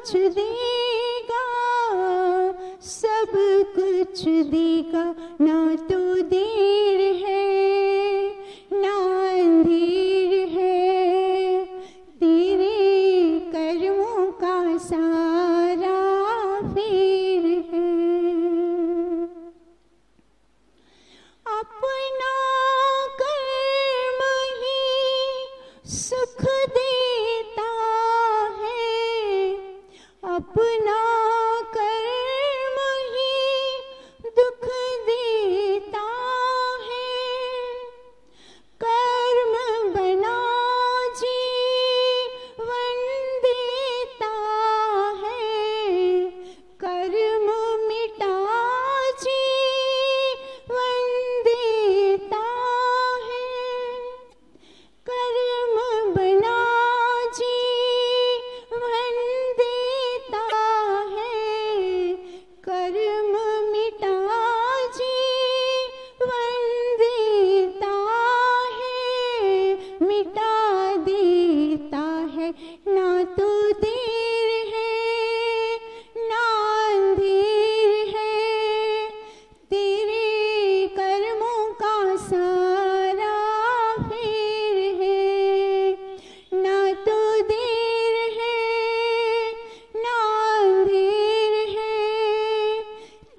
कुछ देगा, सब कुछ देगा, ना तो देर है ना अंधेर है, तेरे कर्मों का सारा फेर है। अपना कर्म ही सुख देता है, अपना कर्म ही दुख देता है, कर्म बना जीवन देता है, कर्म मिटा जीवन देता है, कर्म बना जीवन देता है, कर्म मिटा जीवन देता है, मिटा देता है, ना तो देर है ना अंधेर है, तेरे कर्मों का सारा फेर है, ना तो देर है ना अंधेर है,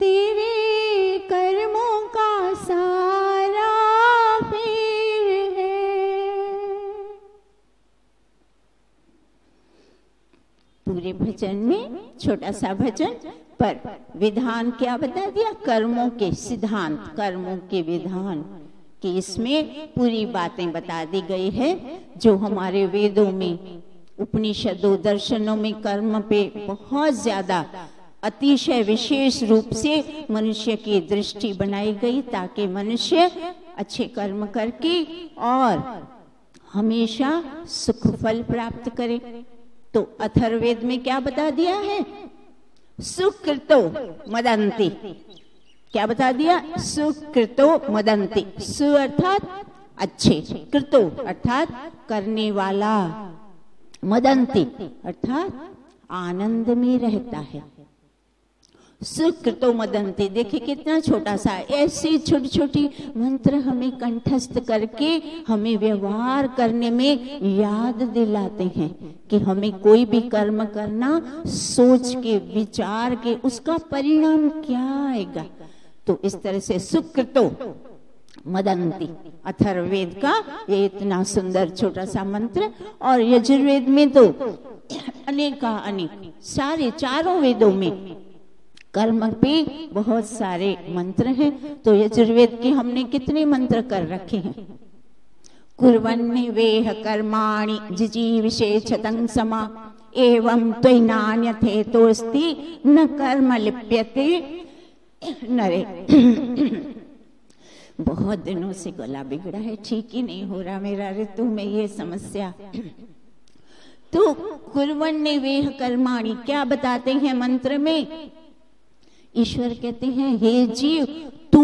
तेरे कर्मों का सारा फेर है। पूरे भजन में छोटा सा भजन पर विधान क्या बता दिया, कर्मों के सिद्धांत, कर्मों के विधान कि इसमें पूरी बातें बता दी गई है जो हमारे वेदों में, उपनिषदों, दर्शनों में कर्म पे बहुत ज्यादा अतिशय विशेष रूप से मनुष्य की दृष्टि बनाई गई ताकि मनुष्य अच्छे कर्म करके और हमेशा सुख फल प्राप्त करे। तो अथर्ववेद में क्या बता दिया है, सुकृतो मदन्ति, क्या बता दिया, सुकृतो मदन्ति, सु अर्थात अच्छे, कृतो अर्थात करने वाला, मदन्ति अर्थात आनंद में रहता है। सुकृतो मदन्ति, देखिए कितना छोटा सा, ऐसे छोटी छोटी मंत्र हमें कंठस्थ करके हमें व्यवहार करने में याद दिलाते हैं कि हमें कोई भी कर्म करना सोच के, विचार के, उसका परिणाम क्या आएगा। तो इस तरह से सुकृतो मदन्ति अथर्ववेद का ये इतना सुंदर छोटा सा मंत्र। और यजुर्वेद में तो अनेका अनेक सारे चारों वेदों में कर्म पे बहुत सारे मंत्र हैं। तो यजुर्वेद के हमने कितने मंत्र कर रखे हैं, कुर्वन्निवेह कर्माणि जिजीविषेच्छतं समा एवं त्वयिनान्यथेतोऽस्ति न कर्म लिप्यते नरे। बहुत दिनों से गला बिगड़ा है, ठीक ही नहीं हो रहा मेरा ऋतु में ये समस्या। तो कुर्वन्निवेह कर्माणि क्या बताते हैं मंत्र में, ईश्वर कहते हैं हे जीव तू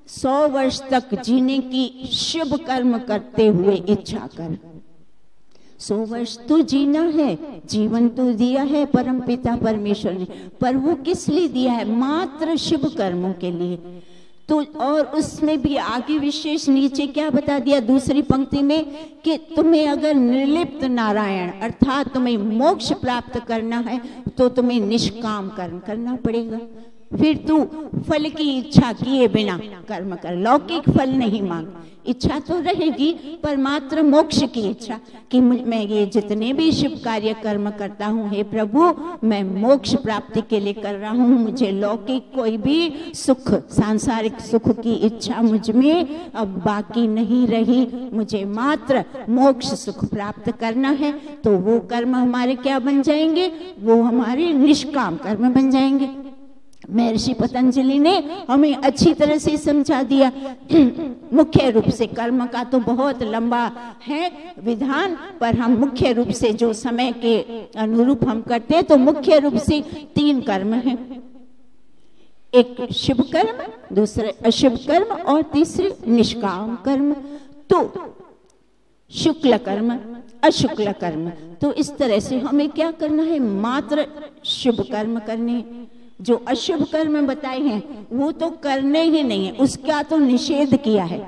100 वर्ष तक जीने की शुभ कर्म करते हुए इच्छा कर। 100 वर्ष तो जीना है, जीवन तो दिया है परम पिता परमेश्वर ने, पर वो किस लिए दिया है, मात्र शुभ कर्मों के लिए। तो और उसमें भी आगे विशेष नीचे क्या बता दिया दूसरी पंक्ति में कि तुम्हें अगर निर्लिप्त नारायण अर्थात तुम्हें मोक्ष प्राप्त करना है तो तुम्हें निष्काम कर्म करना पड़ेगा। फिर तू फल की इच्छा किए बिना कर्म कर, लौकिक फल नहीं मांग, इच्छा तो रहेगी पर मात्र मोक्ष की इच्छा कि मैं ये जितने भी शुभ कार्य कर्म करता हूँ हे प्रभु मैं मोक्ष प्राप्ति के लिए कर रहा हूँ, मुझे लौकिक कोई भी सुख सांसारिक सुख की इच्छा मुझ में अब बाकी नहीं रही, मुझे मात्र मोक्ष सुख प्राप्त करना है। तो वो कर्म हमारे क्या बन जाएंगे, वो हमारे निष्काम कर्म बन जाएंगे। महर्षि पतंजलि ने हमें अच्छी तरह से समझा दिया। मुख्य रूप से कर्म का तो बहुत लंबा है विधान, पर हम मुख्य रूप से जो समय के अनुरूप हम करते हैं तो मुख्य रूप से 3 कर्म हैं, एक शुभ कर्म, दूसरे अशुभ कर्म और तीसरे निष्काम कर्म। तो शुक्ल कर्म अशुक्ल कर्म। तो इस तरह से हमें क्या करना है, मात्र शुभ कर्म करने। जो अशुभ कर्म बताए हैं वो तो करने ही नहीं है, उसका तो निषेध किया है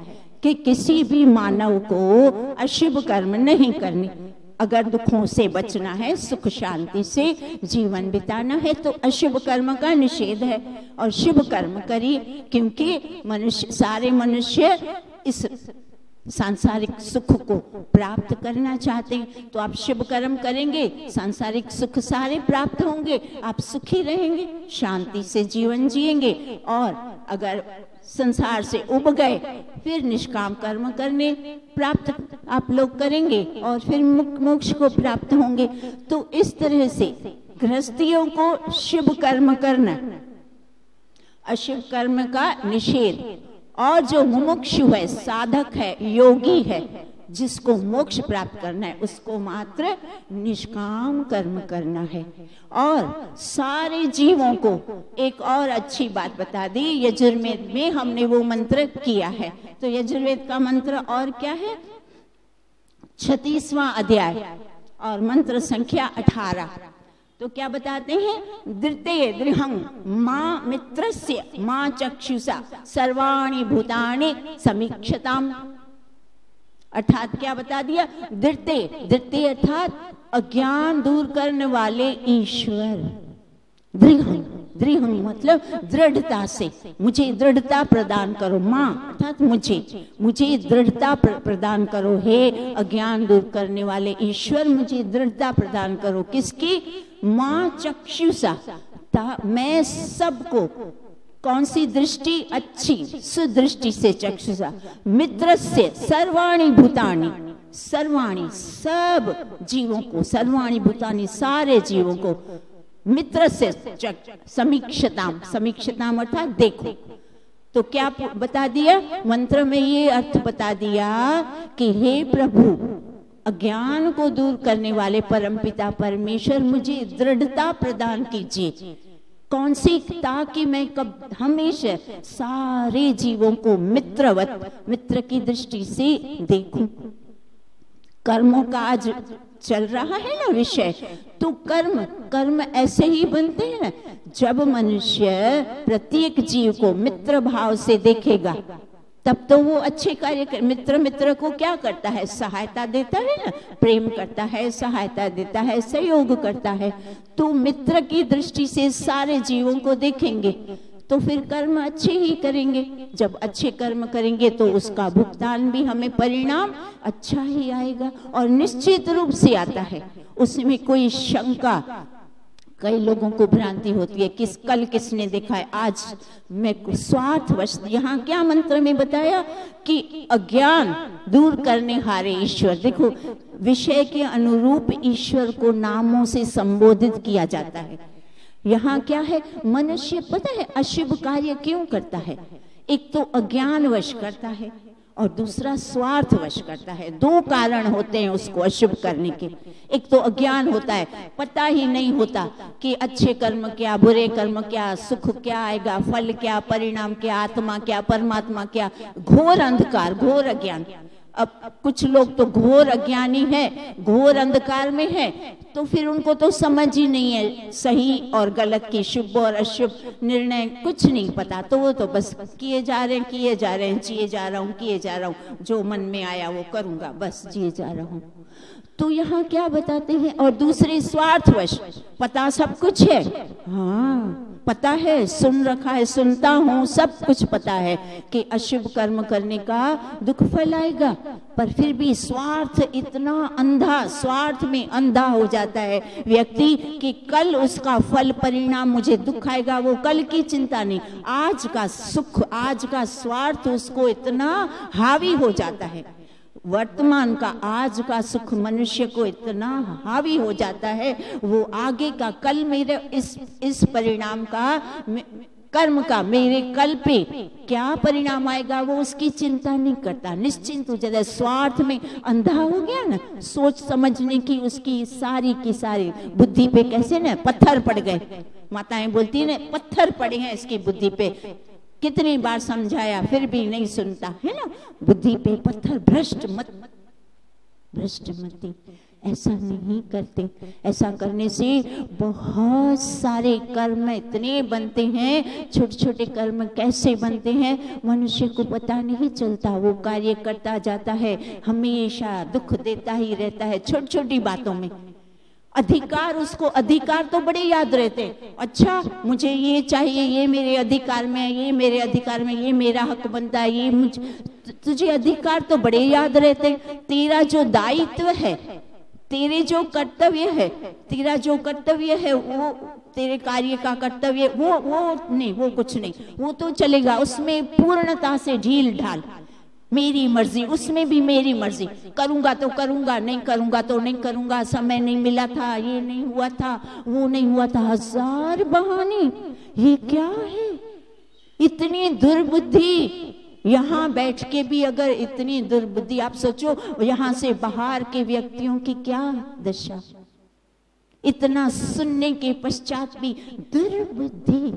कि किसी भी मानव को अशुभ कर्म नहीं करने। अगर दुखों से बचना है, सुख शांति से जीवन बिताना है, तो अशुभ कर्म का निषेध है और शुभ कर्म करिए, क्योंकि सारे मनुष्य इस सांसारिक सुख को प्राप्त करना चाहते हैं। तो आप शुभ कर्म करेंगे, सांसारिक सुख सारे प्राप्त होंगे, आप सुखी रहेंगे, शांति से जीवन जिएंगे। और अगर संसार से उब गए, फिर निष्काम कर्म करने प्राप्त आप लोग करेंगे और फिर मोक्ष को प्राप्त होंगे। तो इस तरह से गृहस्थियों को शुभ कर्म करना, अशुभ कर्म का निषेध। और जो मुमुक्षु है, साधक है, योगी है, जिसको मोक्ष प्राप्त करना है, उसको मात्र निष्काम कर्म करना है। और सारे जीवों को एक और अच्छी बात बता दी, यजुर्वेद में हमने वो मंत्र किया है। तो यजुर्वेद का मंत्र और क्या है, 36वां अध्याय और मंत्र संख्या 18। तो क्या बताते हैं, दृते दृहं मां मित्रस्य मां चक्षुषा सर्वाणि भूतानि समीक्षताम। अर्थात क्या बता दिया, दृते, दृते अर्थात अज्ञान दूर करने वाले ईश्वर। दृहं, दृहं मतलब दृढ़ता से, मुझे दृढ़ता प्रदान करो। मां अर्थात मुझे दृढ़ता प्रदान करो। हे अज्ञान दूर करने वाले ईश्वर, मुझे दृढ़ता प्रदान करो। किसकी, मां चक्षुषा, मैं सबको, कौन सी दृष्टि, अच्छी सुदृष्टि से चक्षुषा। मित्र से सर्वाणि भूतानि, सर्वाणि सब जीवों को, सर्वाणि भूतानि सारे जीवों को, मित्र से समीक्षताम, समीक्षताम अर्थात देखो। तो क्या बता दिया मंत्र में, ये अर्थ बता दिया कि हे प्रभु, अज्ञान को दूर करने वाले परमपिता परमेश्वर, मुझे दृढ़ता प्रदान कीजिए। कौन सी, ताकि मैं हमेशा सारे जीवों को मित्रवत, मित्र की दृष्टि से देखूं। कर्मों का आज चल रहा है ना विषय, तो कर्म ऐसे ही बनते हैं ना, जब मनुष्य प्रत्येक जीव को मित्र भाव से देखेगा, तब तो वो अच्छे कार्य कर। मित्र को क्या करता है, सहायता देता है ना, प्रेम करता है, सहायता देता है, सहयोग करता है। तो मित्र की दृष्टि से सारे जीवों को देखेंगे, तो फिर कर्म अच्छे ही करेंगे। जब अच्छे कर्म करेंगे तो उसका भुगतान भी हमें, परिणाम अच्छा ही आएगा, और निश्चित रूप से आता है, उसमें कोई शंका। कई लोगों को भ्रांति होती है, कल किसने देखा है, आज मैं स्वार्थवश। यहाँ क्या मंत्र में बताया कि अज्ञान दूर करने हारे ईश्वर। देखो, विषय के अनुरूप ईश्वर को नामों से संबोधित किया जाता है। यहाँ क्या है, मनुष्य पता है अशुभ कार्य क्यों करता है, एक तो अज्ञानवश करता है और दूसरा स्वार्थवश करता है। दो कारण होते हैं उसको अशुभ करने के। एक तो अज्ञान होता है, पता ही नहीं होता कि अच्छे कर्म क्या, बुरे कर्म क्या, सुख क्या आएगा, फल क्या, परिणाम क्या, आत्मा क्या, परमात्मा क्या। घोर अंधकार, घोर अज्ञान। अब कुछ लोग तो घोर अज्ञानी है, घोर अंधकार में है, तो फिर उनको तो समझ ही नहीं है सही और गलत की, शुभ और अशुभ निर्णय कुछ नहीं पता। तो वो तो बस किए जा रहे हैं, जिए जा रहा हूँ, किए जा रहा हूँ, जो मन में आया वो करूंगा, बस जिए जा रहा हूँ। तो यहाँ क्या बताते हैं, और दूसरे स्वार्थवश, पता सब कुछ है, हाँ पता है, सुन रखा है, सुनता हूँ, सब कुछ पता है कि अशुभ कर्म करने का दुख फल आएगा, पर फिर भी स्वार्थ इतना अंधा, स्वार्थ में अंधा हो जाता है व्यक्ति कि कल उसका फल परिणाम, मुझे दुख आएगा, वो कल की चिंता नहीं, आज का सुख, आज का स्वार्थ उसको इतना हावी हो जाता है। वर्तमान का, आज का सुख मनुष्य को इतना हावी हो जाता है, वो आगे का, कल मेरे इस परिणाम का, कर्म का मेरे कल पे क्या परिणाम आएगा, वो उसकी चिंता नहीं करता, निश्चिंत हो जाता है। स्वार्थ में अंधा हो गया ना, सोच समझने की उसकी सारी की सारी बुद्धि पे कैसे ना पत्थर पड़ गए। माताएं बोलती है ना, पत्थर पड़े हैं इसकी बुद्धि पे, कितनी बार समझाया फिर भी नहीं सुनता है ना, बुद्धि पे पत्थर, भ्रष्ट मत भ्रष्टमति, ऐसा नहीं करते। ऐसा करने से बहुत सारे कर्म इतने बनते हैं, छोटे छोटे कर्म कैसे बनते हैं मनुष्य को पता नहीं चलता। वो कार्य करता जाता है, हमेशा दुख देता ही रहता है छोटी छोटी बातों में। अधिकार, उसको अधिकार तो बड़े याद रहते, अच्छा मुझे ये चाहिए, ये मेरे अधिकार में है, ये मेरे अधिकार में, ये मेरा हक बनता है, ये तुझे अधिकार तो बड़े याद रहते। तेरा जो दायित्व है, तेरे जो कर्तव्य है, तेरा जो कर्तव्य है, वो तेरे कार्य का कर्तव्य, वो नहीं, वो कुछ नहीं, वो तो चलेगा, उसमें पूर्णता से ढील ढाल, मेरी मर्जी, उसमें भी मेरी मर्जी, करूंगा तो करूंगा, नहीं करूंगा तो नहीं करूंगा, समय नहीं मिला था, ये नहीं हुआ था, वो नहीं हुआ था, हजार बहाने। ये क्या है? इतनी दुर्बुद्धि। यहाँ बैठ के भी अगर इतनी दुर्बुद्धि, आप सोचो यहाँ से बाहर के व्यक्तियों की क्या दशा। इतना सुनने के पश्चात भी दुर्बुद्धि।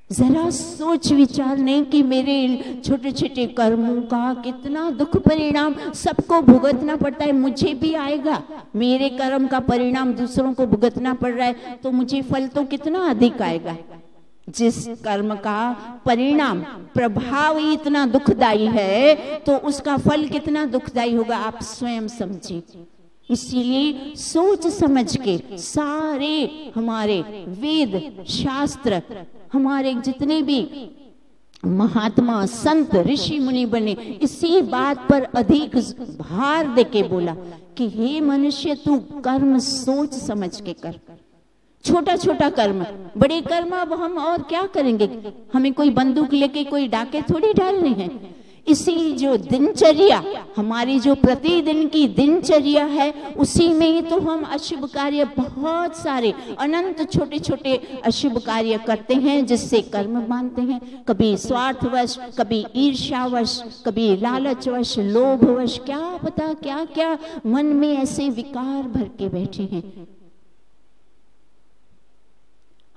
जरा सोच विचार नहीं कि मेरे छोटे छोटे कर्मों का कितना दुख परिणाम सबको भुगतना पड़ता है, मुझे भी आएगा। मेरे कर्म का परिणाम दूसरों को भुगतना पड़ रहा है तो मुझे फल तो कितना अधिक आएगा। जिस कर्म का परिणाम प्रभाव ही इतना दुखदाई है तो उसका फल कितना दुखदाई होगा, आप स्वयं समझिए। इसीलिए सोच समझ के सारे हमारे वेद शास्त्र, हमारे जितने भी महात्मा संत ऋषि मुनि बने, इसी बात पर अधिक भार देके बोला कि हे मनुष्य, तू कर्म सोच समझ के कर। छोटा छोटा कर्म, बड़े कर्म अब हम और क्या करेंगे, हमें कोई बंदूक लेके कोई डाके थोड़ी डालने हैं। इसी जो दिनचर्या, हमारी जो प्रतिदिन की दिनचर्या है, उसी में ही तो हम अशुभ कार्य, बहुत सारे अनंत छोटे छोटे अशुभ कार्य करते हैं, जिससे कर्म मानते हैं। कभी स्वार्थवश, कभी ईर्ष्यावश, कभी लालचवश, लोभवश, क्या पता क्या क्या मन में ऐसे विकार भर के बैठे हैं।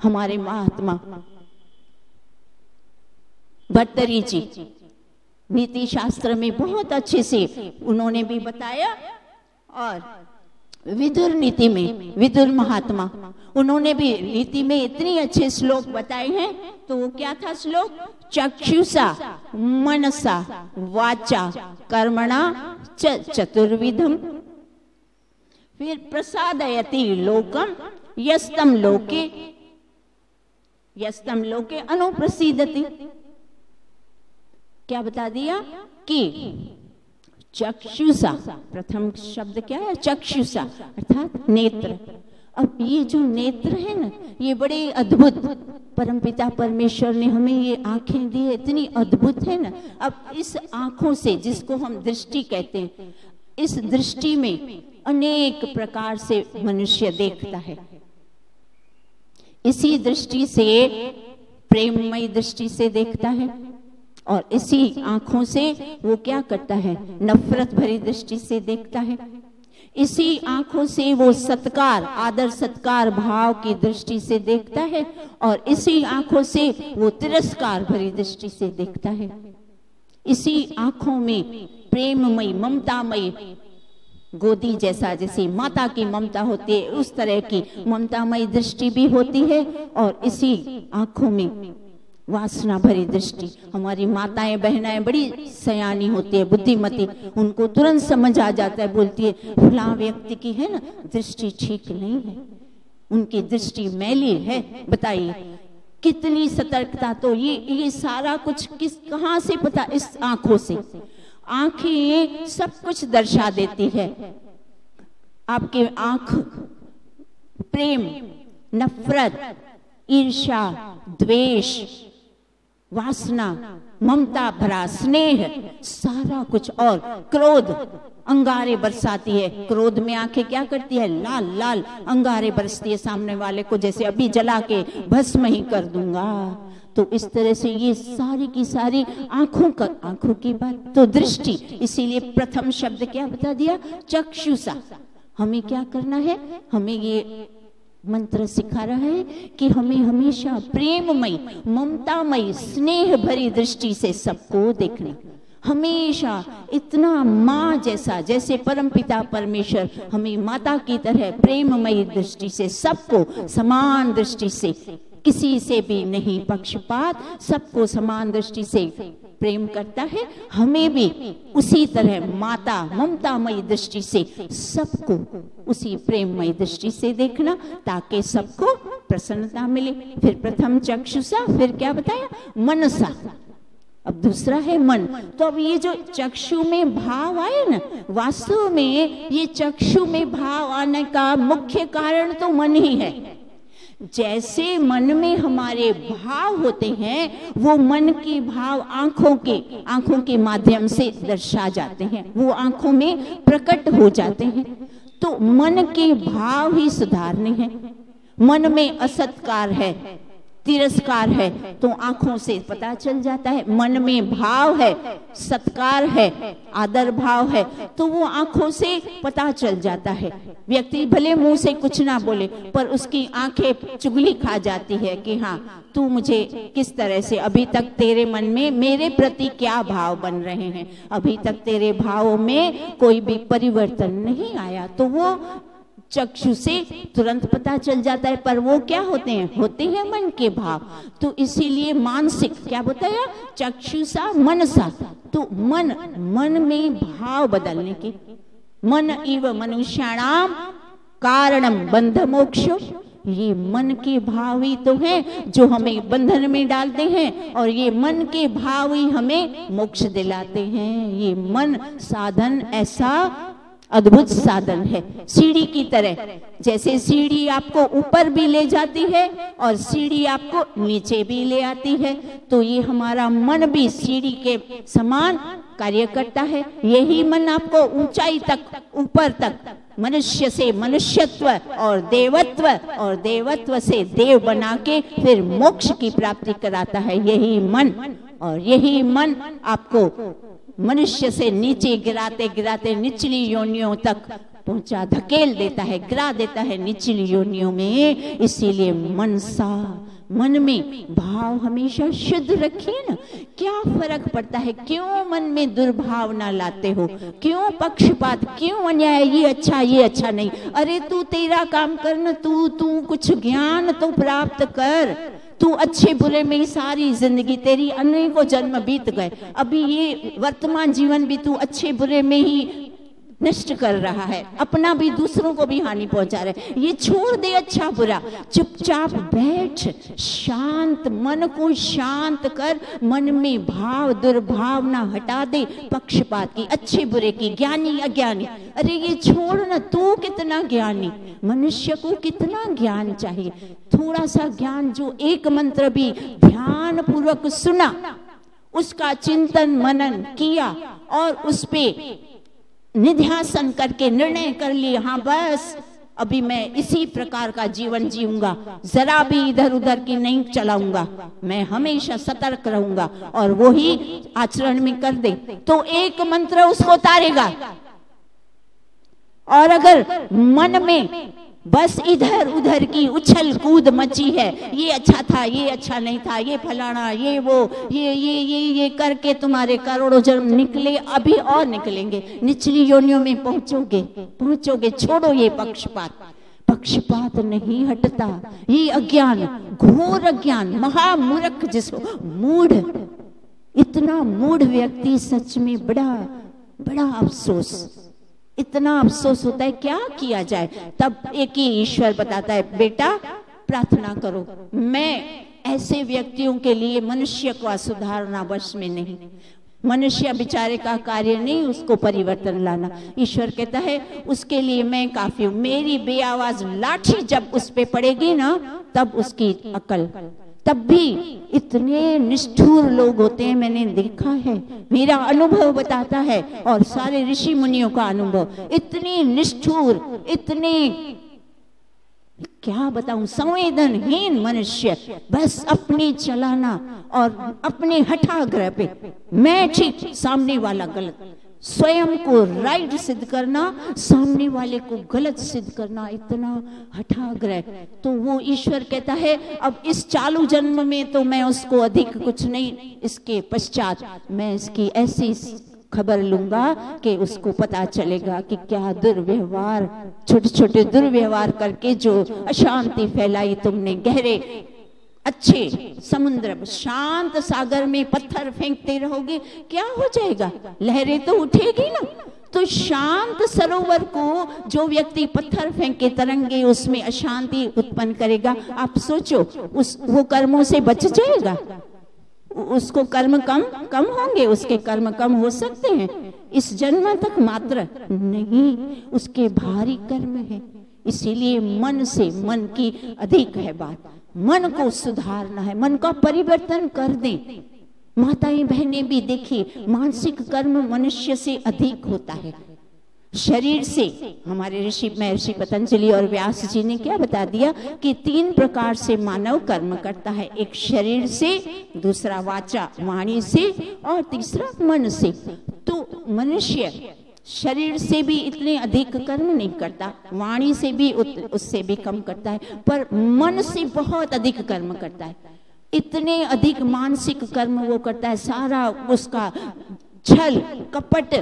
हमारे महात्मा भर्तृहरि जी नीति शास्त्र में बहुत अच्छे से उन्होंने भी बताया, और विदुर नीति में विदुर महात्मा उन्होंने भी नीति में इतने अच्छे श्लोक बताए हैं। तो वो क्या था श्लोक? चक्षुषा मनसा वाचा कर्मणा चतुर्विधम, फिर प्रसादयति लोकम यस्तम लोके अनुप्रसीदति। क्या बता दिया कि चक्षुषा, प्रथम शब्द क्या है? चक्षुषा अर्थात नेत्र। अब ये जो नेत्र है ना, ये बड़े अद्भुत, परमपिता परमेश्वर ने हमें ये आंखें दी है, इतनी अद्भुत है ना। अब इस आंखों से, जिसको हम दृष्टि कहते हैं, इस दृष्टि में अनेक प्रकार से मनुष्य देखता है। इसी दृष्टि से, प्रेममयी दृष्टि से देखता है, और इसी आंखों से वो क्या करता है? नफरत भरी दृष्टि से देखता है। इसी आंखों से वो सत्कार, आदर सत्कार भाव की दृष्टि से देखता है, और इसी आंखों से वो तिरस्कार भरी दृष्टि से देखता है। इसी आंखों में प्रेममयी, ममतामयी, गोदी जैसा, जैसे माता की ममता होती है उस तरह की ममतामयी दृष्टि भी होती है, और इसी आंखों में वासना भरी दृष्टि। हमारी माताएं बहनाएं बड़ी सयानी होती है, बुद्धिमती, उनको तुरंत समझ आ जाता है, बोलती है फलां व्यक्ति की है ना दृष्टि ठीक नहीं है, उनकी दृष्टि मैली है। बताइए कितनी सतर्कता। तो ये सारा कुछ कहाँ से पता? इस आंखों से। आंखें सब कुछ दर्शा देती है। आपके आंख प्रेम, नफरत, ईर्ष्या, द्वेष, वासना, ममता भरा स्नेह, सारा कुछ, और क्रोध अंगारे बरसाती है। क्रोध में आंखें क्या करती है? लाल लाल अंगारे बरसती है सामने वाले को, जैसे अभी जला के भस्म ही कर दूंगा। तो इस तरह से ये सारी की सारी आंखों की बात। तो दृष्टि, इसीलिए प्रथम शब्द क्या बता दिया? चक्षुषा। हमें क्या करना है? हमें ये मंत्र सिखा रहा है कि हमें हमेशा प्रेममयी, ममतामयी, स्नेह भरी दृष्टि से सबको देखना। हमेशा इतना माँ जैसा, जैसे परमपिता परमेश्वर हमें माता की तरह प्रेममयी दृष्टि से, सबको समान दृष्टि से, किसी से भी नहीं पक्षपात, सबको समान दृष्टि से प्रेम करता है, हमें भी उसी तरह माता ममतामयी दृष्टि से सबको उसी प्रेममयी दृष्टि से देखना, ताकि सबको प्रसन्नता मिले। फिर प्रथम चक्षुषा, फिर क्या बताया, मनसा, अब दूसरा है मन। तो अब ये जो चक्षु में भाव आए ना, वास्तव में ये चक्षु में भाव आने का मुख्य कारण तो मन ही है। जैसे मन में हमारे भाव होते हैं, वो मन के भाव आंखों के माध्यम से दर्शा जाते हैं, वो आंखों में प्रकट हो जाते हैं। तो मन के भाव ही सुधारने हैं। मन में असत्कार है, तिरस्कार है, तो आंखों से पता चल जाता है। मन में भाव है, सत्कार है, आदर भाव है, तो वो आंखों से पता चल जाता है। व्यक्ति भले मुंह से कुछ ना बोले, पर उसकी आंखें चुगली खा जाती है कि हाँ, तू मुझे किस तरह से, अभी तक तेरे मन में मेरे प्रति क्या भाव बन रहे हैं, अभी तक तेरे भावों में कोई भी परिवर्तन नहीं आया। तो वो चक्षु से तुरंत पता चल जाता है। पर वो क्या होते हैं मन के भाव। तो इसीलिए मानसिक क्या बताया, चक्षुषा मनसा, तो मन में भाव बदलने के, मन इव मनुष्याणाम कारणम बंध मोक्षो, ये मन के भाव ही तो हैं जो हमें बंधन में डालते हैं, और ये मन के भाव ही हमें मोक्ष दिलाते हैं। ये मन साधन ऐसा अद्भुत साधन है, सीढ़ी की तरह। जैसे सीढ़ी आपको ऊपर भी ले जाती है और सीढ़ी आपको नीचे भी ले आती है, तो ये हमारा मन भी सीढ़ी के समान कार्य करता है। यही मन आपको ऊंचाई तक, ऊपर तक, मनुष्य से मनुष्यत्व और देवत्व से देव बना के फिर मोक्ष की प्राप्ति कराता है यही मन। और यही मन आपको मनुष्य से नीचे गिराते गिराते निचली योनियों तक पहुंचा, धकेल देता है, गिरा देता है निचली योनियों में। इसीलिए मनसा, मन में भाव हमेशा शुद्ध रखिए ना। क्या फर्क पड़ता है, क्यों मन में दुर्भावना लाते हो, क्यों पक्षपात, क्यों अन्याय, ये अच्छा नहीं। अरे तू तेरा काम कर ना, तू कुछ ज्ञान तो प्राप्त कर। तू अच्छे बुरे में ही सारी जिंदगी, तेरी अनेकों जन्म बीत गए, अभी ये वर्तमान जीवन भी तू अच्छे बुरे में ही नष्ट कर रहा है, अपना भी दूसरों को भी हानि पहुंचा रहा है। ये छोड़ दे अच्छा बुरा, चुपचाप बैठ, शांत मन को शांत कर, मन में भाव दुर्भावना हटा दे, पक्षपात की, अच्छे बुरे की, ज्ञानी अज्ञानी, अरे ये छोड़ ना। तू कितना ज्ञानी, मनुष्य को कितना ज्ञान चाहिए, थोड़ा सा ज्ञान, जो एक मंत्र भी ध्यान पूर्वक सुना, उसका चिंतन मनन किया और उस पे निध्यासन करके निर्णय कर लिए, हाँ बस अभी मैं इसी प्रकार का जीवन जीऊंगा, जरा भी इधर उधर की नहीं चलाऊंगा, मैं हमेशा सतर्क रहूंगा, और वो ही आचरण में कर दे, तो एक मंत्र उसको तारेगा। और अगर मन में बस इधर उधर की उछल कूद मची है, ये अच्छा था, ये अच्छा नहीं था, ये फलाना, ये वो, ये करके तुम्हारे करोड़ों जन्म निकले, अभी और निकलेंगे, निचली योनियों में पहुंचोगे। छोड़ो ये पक्षपात नहीं हटता, ये अज्ञान, घोर अज्ञान, महामूर्ख जिसको, मूढ़, इतना मूढ़ व्यक्ति, सच में बड़ा अफसोस, इतना अफसोस होता है। क्या किया जाए? तब एक ही ईश्वर बताता है, बेटा प्रार्थना करो, मैं ऐसे व्यक्तियों के लिए मनुष्य को सुधारना वश में नहीं, मनुष्य बेचारे का कार्य नहीं उसको परिवर्तन लाना। ईश्वर कहता है उसके लिए मैं काफी हूं, मेरी बेआवाज लाठी जब उस पे पड़ेगी ना, तब उसकी अकल। तब भी इतने निष्ठुर लोग होते हैं, मैंने देखा है, मेरा अनुभव बताता है, और सारे ऋषि मुनियों का अनुभव, इतने निष्ठुर, इतने क्या बताऊं, संवेदनहीन मनुष्य, बस अपनी चलाना और अपने हठाग्रह पे, मैं ठीक सामने वाला गलत, स्वयं को राइट सिद्ध करना, सामने वाले को गलत सिद्ध करना, इतना हठाग्रह। तो वो ईश्वर कहता है अब इस चालू जन्म में तो मैं उसको अधिक कुछ नहीं, इसके पश्चात मैं इसकी ऐसी खबर लूंगा कि उसको पता चलेगा कि क्या दुर्व्यवहार, छोटे छोटे दुर्व्यवहार करके जो अशांति फैलाई तुमने, गहरे अच्छे समुद्र शांत सागर में पत्थर फेंकते रहोगे, क्या हो जाएगा? लहरें तो उठेगी ना। तो शांत सरोवर को जो व्यक्ति पत्थर फेंक के तरंगे उसमें अशांति उत्पन्न करेगा, आप सोचो वो कर्मों से बच जाएगा? उसको कर्म कम होंगे, उसके कर्म कम हो सकते हैं इस जन्म तक मात्र नहीं, उसके भारी कर्म है। इसीलिए मन से, मन की अधिक है बात, मन को सुधारना है, मन का परिवर्तन कर दें। माताएं बहनें भी देखिए, मानसिक कर्म मनुष्य से अधिक होता है शरीर से। हमारे ऋषि महर्षि पतंजलि और व्यास जी ने क्या बता दिया कि 3 प्रकार से मानव कर्म करता है, एक शरीर से, दूसरा वाचा वाणी से और तीसरा मन से। तो मनुष्य शरीर से भी इतने अधिक कर्म नहीं करता, वाणी से भी उससे भी कम करता है, पर मन से बहुत अधिक कर्म करता है। इतने अधिक मानसिक कर्म वो करता है, सारा उसका छल कपट,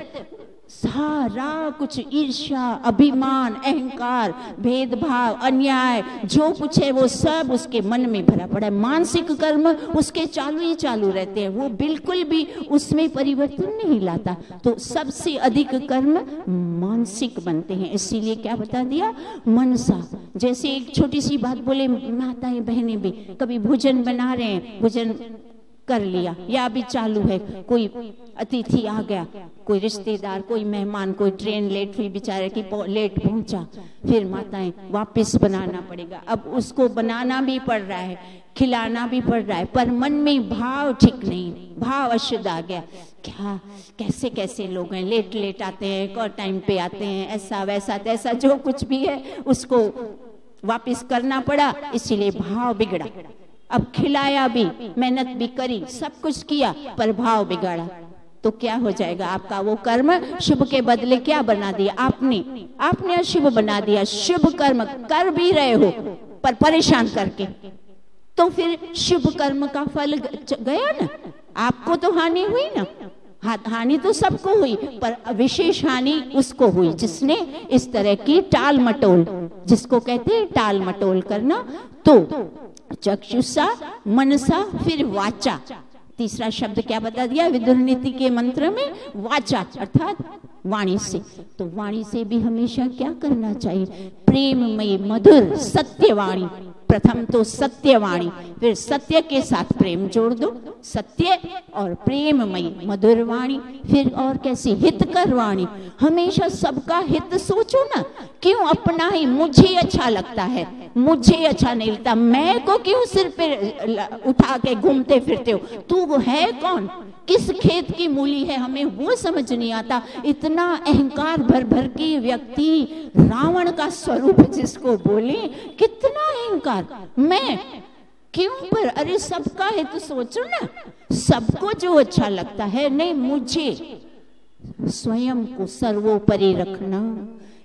सारा कुछ ईर्ष्या, अभिमान, अहंकार, भेदभाव, अन्याय, जो कुछ है वो सब उसके मन में भरा पड़ा है। मानसिक कर्म उसके चालू ही चालू रहते हैं, वो बिल्कुल भी उसमें परिवर्तन नहीं लाता। तो सबसे अधिक कर्म मानसिक बनते हैं। इसीलिए क्या बता दिया, मनसा। जैसे एक छोटी सी बात बोले, माताएं बहनें भी कभी भोजन बना रहे हैं, भोजन कर लिया या अभी चालू है, कोई अतिथि आ गया, कोई रिश्तेदार, कोई मेहमान, कोई ट्रेन लेट हुई बेचारे की, लेट पहुंचा, फिर माताएं वापस बनाना पड़ेगा। अब उसको बनाना भी पड़ रहा है, खिलाना भी पड़ रहा है, पर मन में भाव ठीक नहीं, भाव अशुद्ध आ गया। क्या कैसे कैसे लोग हैं, लेट लेट आते हैं, एक टाइम पे आते हैं, ऐसा वैसा तैसा जो कुछ भी है उसको वापस करना पड़ा, इसीलिए भाव बिगड़ा। अब खिलाया भी, मेहनत भी करी, सब कुछ किया, पर भाव बिगाड़ा, तो क्या हो जाएगा? आपका वो कर्म शुभ के बदले क्या बना दिया आपने अशुभ बना दिया। शुभ कर्म कर भी रहे हो पर परेशान करके, तो फिर शुभ कर्म का फल गया ना, आपको तो हानि हुई ना। हानि तो सबको हुई, पर विशेष हानि उसको हुई जिसने इस तरह की टाल मटोल, जिसको कहते हैं टाल मटोल करना। तो चक्षुषा, मनसा, फिर वाचा। तीसरा शब्द क्या बता दिया विदुर नीति के मंत्र में? वाचा अर्थात वाणी से। तो वाणी से भी हमेशा क्या करना चाहिए? प्रेममयी मधुर सत्यवाणी। प्रथम तो सत्यवाणी, फिर सत्य के साथ प्रेम जोड़ दो, सत्य और प्रेममयी मधुर वाणी। फिर और कैसी? हितकर वाणी। हमेशा सबका हित सोचो ना, क्यों अपना ही मुझे अच्छा लगता है, मुझे अच्छा नहीं लगता, मैं को क्यों सिर पे उठा के घूमते फिरते हो? तू है कौन, किस खेत की मूली है, हमें वो समझ नहीं आता। इतना अहंकार भर भर के व्यक्ति, रावण का स्वरूप जिसको बोले, कितना अहंकार, मैं क्यों? पर अरे सबका है तो सोचो ना, सबको जो अच्छा लगता है, नहीं मुझे, स्वयं को सर्वोपरि रखना,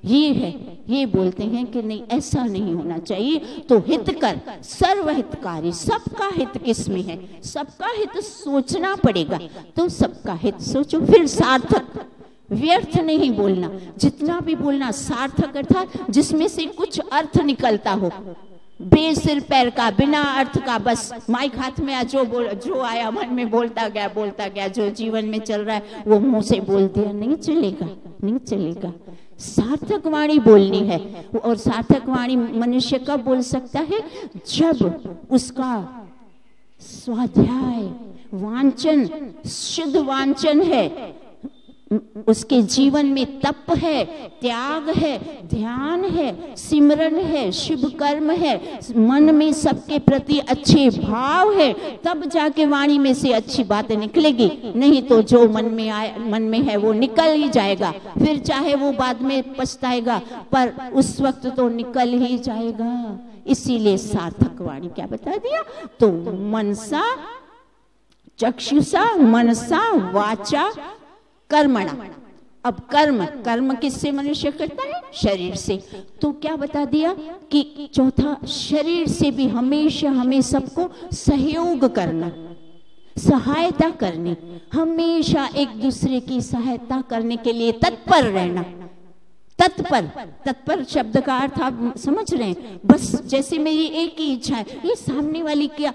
ये है। ये बोलते हैं कि नहीं, ऐसा नहीं होना चाहिए। तो हितकर, सर्वहितकारी, सबका हित किसमें है? सबका हित सोचना पड़ेगा, तो सबका हित सोचो। फिर सार्थक, व्यर्थ नहीं बोलना, जितना भी बोलना सार्थक अर्थात जिसमें से कुछ अर्थ निकलता हो, बेसिर पैर का, बिना अर्थ का, बस माइक हाथ में जो आया मन में बोलता गया, जो जीवन में चल रहा है वो मुंह से बोल दिया, नहीं चलेगा, नहीं चलेगा। सार्थक वाणी बोलनी है। और सार्थक वाणी मनुष्य कब बोल सकता है? जब उसका स्वाध्याय, वांचन, शुद्ध वांचन है, उसके जीवन में तप है, त्याग है, ध्यान है, सिमरन है, शुभ कर्म है, मन में सबके प्रति अच्छे भाव है, तब जाके वाणी में से अच्छी बातें निकलेगी। नहीं तो जो मन में है वो निकल ही जाएगा, फिर चाहे वो बाद में पछताएगा, पर उस वक्त तो निकल ही जाएगा। इसीलिए सार्थक वाणी क्या बता दिया? तो मनसा, चक्षुषा, मनसा, वाचा, कर्मणा। अब कर्म, कर्म किससे मनुष्य करता है? शरीर से। तो क्या बता दिया कि चौथा, शरीर से भी हमेशा हमें सबको सहयोग करना, सहायता करनी, हमेशा एक दूसरे की सहायता करने के लिए तत्पर रहना। तत्पर, तत्पर शब्द का अर्थ आप समझ रहे हैं? बस जैसे मेरी एक ही इच्छा है, ये सामने वाली क्या,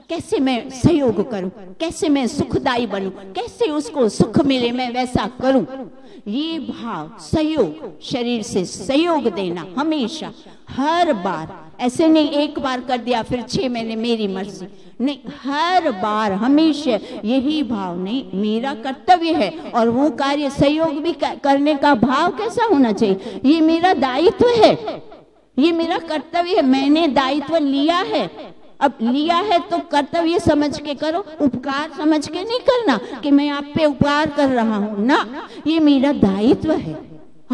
कैसे मैं सहयोग करूं, कैसे मैं सुखदायी बनूं, कैसे उसको सुख मिले, मैं वैसा करूं। ये भाव, सहयोग, शरीर से सहयोग देना हमेशा, हर बार। ऐसे नहीं एक बार कर दिया फिर 6 महीने मेरी मर्जी, नहीं, हर बार हमेशा यही भाव, नहीं मेरा कर्तव्य है और वो कार्य सहयोग भी करने का भाव कैसा होना चाहिए? ये मेरा दायित्व है, ये मेरा कर्तव्य है, मैंने दायित्व लिया है। अब लिया है तो कर्तव्य समझ के करो, उपकार समझ के नहीं करना कि मैं आप पे उपकार कर रहा हूं ना, ये मेरा दायित्व है,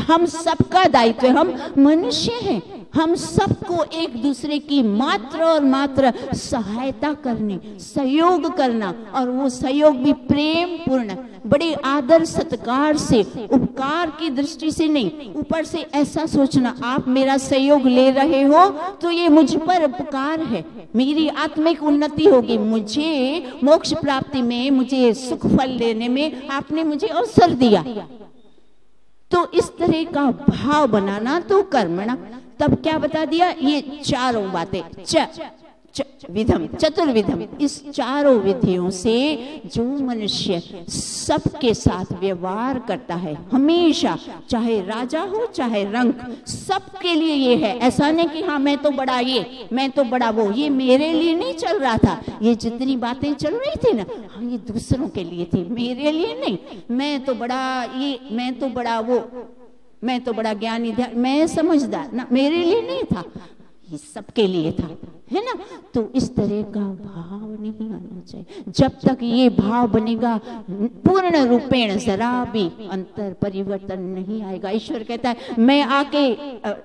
हम सबका दायित्व है, हम मनुष्य हैं, हम सबको एक दूसरे की मात्र और मात्र सहायता करनी, सहयोग करना, और वो सहयोग भी प्रेम पूर्ण, बड़े आदर सत्कार से, उपकार की दृष्टि से नहीं। ऊपर से ऐसा सोचना आप मेरा सहयोग ले रहे हो तो ये मुझ पर उपकार है, मेरी आत्मिक उन्नति होगी, मुझे मोक्ष प्राप्ति में, मुझे सुख फल लेने में आपने मुझे अवसर दिया। तो इस तरह का भाव बनाना तो कर्मणा। तब क्या बता दिया? ये चारों बातें, विधम चतुर्विधम, इस चारों विधियों से जो मनुष्य सबके साथ व्यवहार करता है हमेशा, चाहे राजा हो चाहे रंक, सबके लिए ये है। ऐसा नहीं कि हाँ मैं तो बड़ा ये, मैं तो बड़ा वो, ये मेरे लिए नहीं चल रहा था। ये जितनी बातें चल रही थी ना, हाँ ये दूसरों के लिए थी, मेरे लिए नहीं। मैं तो बड़ा ये, मैं तो बड़ा वो, मैं तो बड़ा ज्ञानी, मैं समझदार ना, मेरे लिए नहीं था, ये सबके लिए था, है ना। तो इस तरह का भाव नहीं आना चाहिए। जब तक ये भाव बनेगा पूर्ण रूपेण जरा भी अंतर परिवर्तन नहीं आएगा। ईश्वर कहता है मैं आके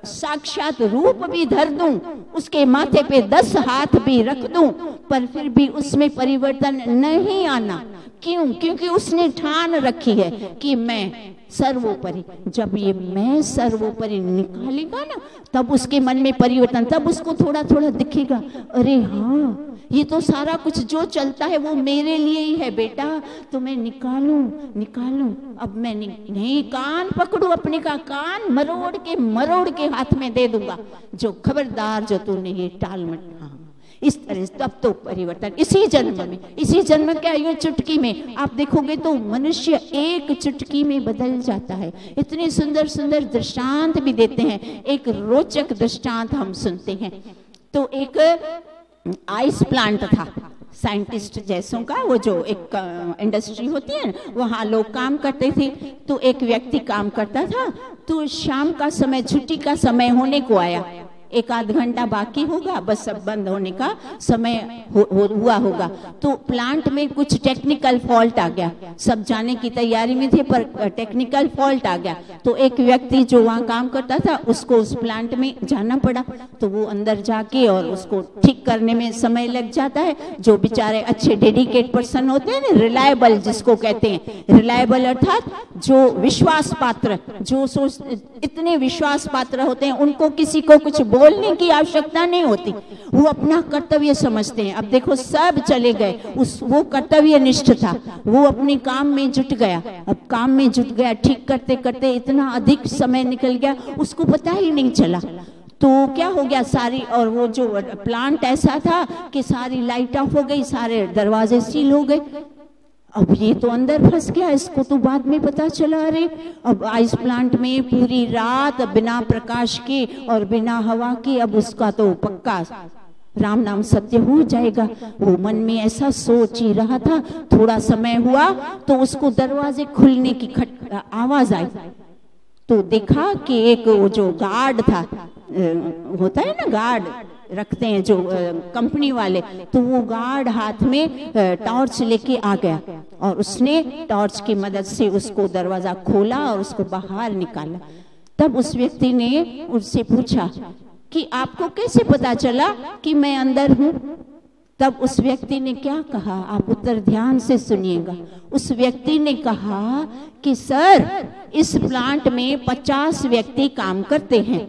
साक्षात रूप भी धर दूं, उसके माथे पे 10 हाथ भी रख दूं, पर फिर भी उसमें परिवर्तन नहीं आना। क्यों? क्योंकि उसने ठान रखी है कि मैं सर्वोपरि। जब ये मैं सर्वोपरि निकालेगा ना, तब उसके मन में परिवर्तन, तब उसको थोड़ा थोड़ा दिखेगा, अरे हाँ ये तो सारा कुछ जो चलता है वो मेरे लिए ही है बेटा, तो मैं निकालूं। अब मैं नहीं कान पकड़ू अपने का, कान मरोड़ के हाथ में दे दूंगा, जो खबरदार जो तूने ये टाल मत। हाँ इस तरह, तब तो परिवर्तन इसी जन्म में, इसी जन्म क्या ये चुटकी में आप देखोगे तो मनुष्य एक चुटकी में बदल जाता है। इतने सुंदर सुंदर दृष्टांत भी देते हैं। एक रोचक दृष्टांत हम सुनते हैं। तो एक आइस प्लांट था, साइंटिस्ट जैसों का, वो जो एक इंडस्ट्री होती है वहां लोग काम करते थे। तो एक व्यक्ति काम करता था, तो शाम का समय, छुट्टी का समय होने को आया, 1-8 घंटा बाकी होगा, बस सब बंद होने का समय हुआ होगा। तो प्लांट में कुछ टेक्निकल फॉल्ट आ गया, सब जाने की तैयारी में थे पर टेक्निकल फॉल्ट आ गया। तो एक व्यक्ति जो वहाँ काम करता था उसको उस प्लांट में जाना पड़ा। तो वो अंदर जाके और उसको ठीक करने में समय लग जाता है। जो बेचारे अच्छे डेडिकेट पर्सन होते हैं ना, रिलायबल जिसको कहते हैं, रिलायबल अर्थात जो विश्वास पात्र, जो इतने विश्वास पात्र होते हैं, उनको किसी को कुछ बोलने की आवश्यकता नहीं होती, वो अपना कर्तव्य समझते हैं। अब देखो सब चले गए, वो कर्तव्य निष्ठ था, वो अपने काम में जुट गया। अब काम में जुट गया, ठीक करते करते इतना अधिक समय निकल गया, उसको पता ही नहीं चला। तो क्या हो गया सारी, और वो जो प्लांट ऐसा था कि सारी लाइट ऑफ हो गई, सारे दरवाजे सील हो गए। अब ये तो अंदर फंस गया, इसको तो बाद में पता चला। अरे अब आइस प्लांट में पूरी रात बिना प्रकाश के और बिना हवा के, अब उसका तो पक्का राम नाम सत्य हो जाएगा। वो मन में ऐसा सोच ही रहा था। थोड़ा समय हुआ तो उसको दरवाजे खुलने की आवाज आई। तो देखा कि एक वो जो गार्ड था, होता है ना गार्ड रखते हैं जो कंपनी वाले, तो वो गार्ड हाथ में टॉर्च लेके आ गया और उसने टॉर्च की मदद से उसको दरवाजा खोला और उसको बाहर निकाला। तब उस व्यक्ति ने उससे पूछा कि आपको कैसे पता चला कि मैं अंदर हूँ? तब उस व्यक्ति ने क्या कहा, आप उत्तर ध्यान से सुनिएगा। उस व्यक्ति ने कहा कि सर, इस प्लांट में 50 व्यक्ति काम करते हैं,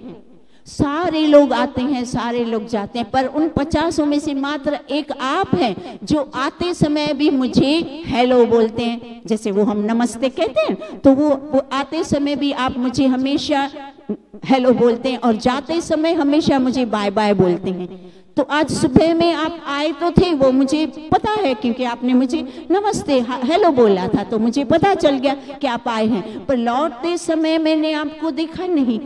सारे लोग आते हैं, सारे लोग जाते हैं, पर उन 50 में से मात्र एक आप हैं जो आते समय भी मुझे हेलो बोलते हैं, जैसे वो हम नमस्ते कहते हैं, तो वो आते समय भी आप मुझे हमेशा हेलो बोलते हैं और जाते समय हमेशा मुझे बाय बाय बोलते हैं। तो आज सुबह में आप आए तो थे, वो मुझे पता है, क्योंकि आपने मुझे नमस्ते हेलो बोला था, तो मुझे पता चल गया कि आप आए हैं। पर लौटते समय मैंने आपको देखा नहीं,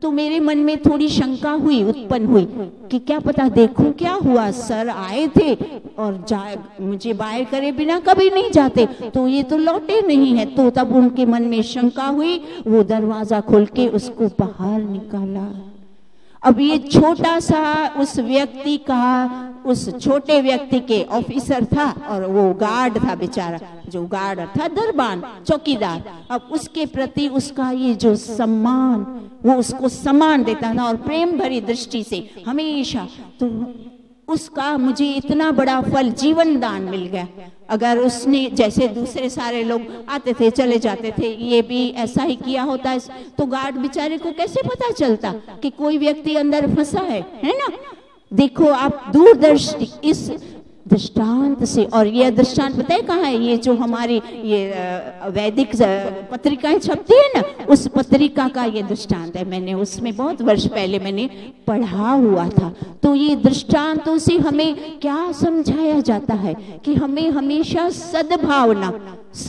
तो मेरे मन में थोड़ी शंका उत्पन्न हुई कि क्या पता देखूं क्या हुआ, सर आए थे और मुझे बाय करे बिना कभी नहीं जाते, तो ये तो लौटे नहीं है। तो तब उनके मन में शंका हुई, वो दरवाजा खोल के उसको बाहर निकाला। अब ये छोटा सा उस व्यक्ति का, उस छोटे व्यक्ति के ऑफिसर था और वो गार्ड था बेचारा, जो गार्ड था दरबान चौकीदार। अब उसके प्रति उसका ये जो सम्मान, वो उसको सम्मान देता था और प्रेम भरी दृष्टि से हमेशा, तो उसका मुझे इतना बड़ा फल जीवन दान मिल गया। अगर उसने, जैसे दूसरे सारे लोग आते थे चले जाते थे, ये भी ऐसा ही किया होता है, तो गार्ड बेचारे को कैसे पता चलता कि कोई व्यक्ति अंदर फंसा है ना। देखो आप दूरदर्शी इस दृष्टांत से, और ये दृष्टांत पता है कहाँ है, ये जो हमारी ये वैदिक पत्रिकाएं छपती है ना, उस पत्रिका का ये दृष्टांत है। मैंने उसमें बहुत वर्ष पहले मैंने पढ़ा हुआ था। तो ये दृष्टांतों से हमें क्या समझाया जाता है कि हमें हमेशा सद्भावना,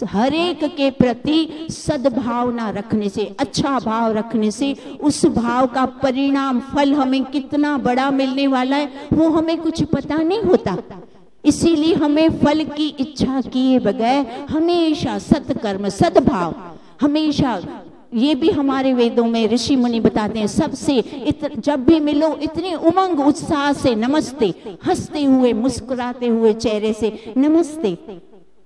हर एक के प्रति सद्भावना रखने से, अच्छा भाव रखने से, उस भाव का परिणाम फल हमें कितना बड़ा मिलने वाला है वो हमें कुछ पता नहीं होता। इसीलिए हमें फल की इच्छा किए बगैर हमेशा सत्कर्म, सद्भाव, हमेशा, ये भी हमारे वेदों में ऋषि मुनि बताते हैं, सबसे जब भी मिलो इतने उमंग उत्साह से नमस्ते, हंसते हुए मुस्कुराते हुए चेहरे से नमस्ते।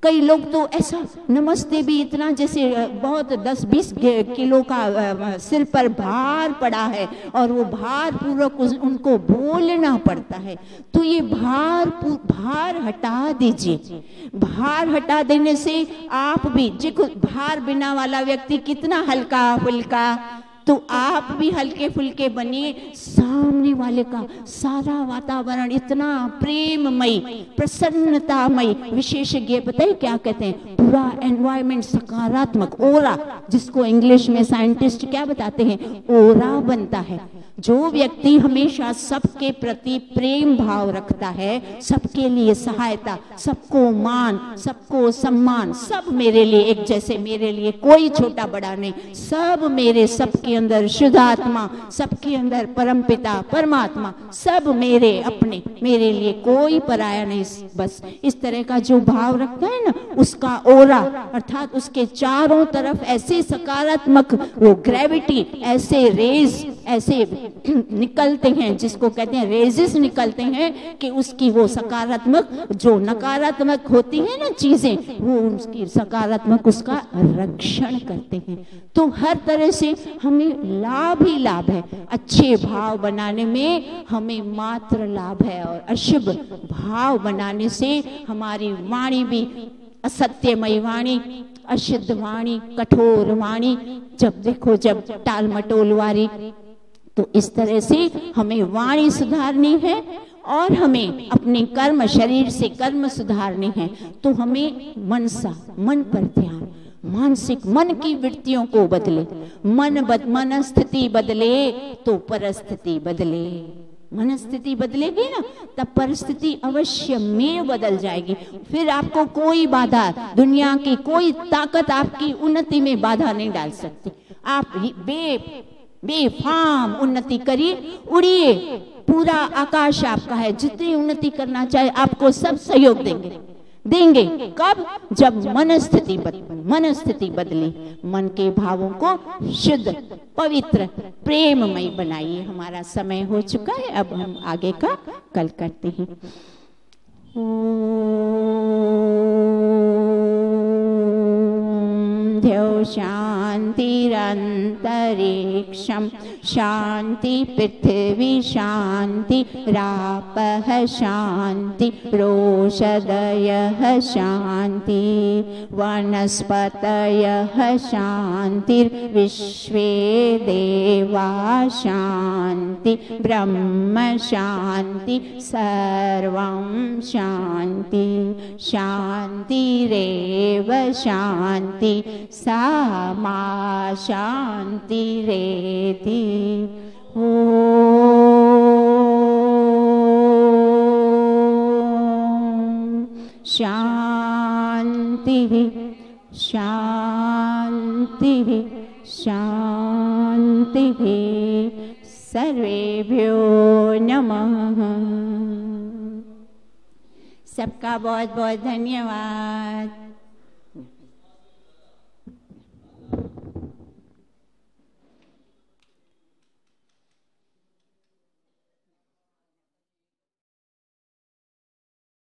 कई लोग तो ऐसा नमस्ते भी इतना जैसे बहुत 10-20 किलो का सिर पर भार पड़ा है और वो भार पूर्वक उनको बोलना पड़ता है। तो ये भार हटा दीजिए। भार हटा देने से आप भी, जो भार बिना वाला व्यक्ति कितना हल्का फुल्का, तो आप भी हल्के फुल्के बनिए। सामने वाले का सारा वातावरण इतना प्रेममयी, प्रसन्नतामयी, विशेषज्ञ पता है क्या कहते हैं, पूरा एनवायरमेंट सकारात्मक, ओरा, जिसको इंग्लिश में साइंटिस्ट क्या बताते हैं, ओरा बनता है। जो व्यक्ति हमेशा सबके प्रति प्रेम भाव रखता है, सबके लिए सहायता, सबको मान, सबको सम्मान, सब मेरे लिए एक जैसे, मेरे लिए कोई छोटा बड़ा नहीं, सब मेरे, सबके अंदर शुद्ध आत्मा, सबके अंदर परमपिता परमात्मा, सब मेरे अपने, मेरे लिए कोई पराया नहीं, बस इस तरह का जो भाव रखता है ना, उसका ओरा अर्थात उसके चारों तरफ ऐसे सकारात्मक वो ग्रेविटी, ऐसे रेज ऐसे निकलते हैं, जिसको कहते हैं रेजेस निकलते हैं, कि उसकी वो सकारात्मक, जो नकारात्मक होती है ना चीजें, वो उसकी सकारात्मक उसका रक्षण करते हैं। तो हर तरह से हमें लाभ ही लाभ है। अच्छे भाव बनाने में हमें मात्र लाभ है, और अशुभ भाव बनाने से हमारी वाणी भी असत्यमयी वाणी, अशुद्ध वाणी, कठोर वाणी, जब देखो जब टाल मटोल वाली, तो इस तरह से हमें वाणी सुधारनी है और हमें अपने कर्म, शरीर से कर्म सुधारने हैं। तो हमें मनसा, मन पर ध्यान, मानसिक, मन की वृत्तियों को बदले, मन स्थिति बदले तो परिस्थिति बदले। मन स्थिति बदलेगी ना, तब परिस्थिति अवश्य में बदल जाएगी। फिर आपको कोई बाधा, दुनिया की कोई ताकत आपकी उन्नति में बाधा नहीं डाल सकती। आप बेफाम उन्नति करिए, उड़िए, पूरा आकाश आपका है, जितनी उन्नति करना चाहे आपको सब सहयोग देंगे। कब? जब मन स्थिति बदली, मन के भावों को शुद्ध, पवित्र, प्रेममय बनाइए। हमारा समय हो चुका है, अब हम आगे का कल करते हैं। शांतिरंतरिक्षं शांति पृथ्वी शांति रापः शांति रोषदयः शांति वनस्पतयः शांतिर्विश्वे देवा शांति ब्रह्म शांति सर्वं शांति शांतिरेव शांति सा मा शांतिरेति। शांति शांति शांति सर्वेभ्यो नमः। सबका बहुत बहुत धन्यवाद।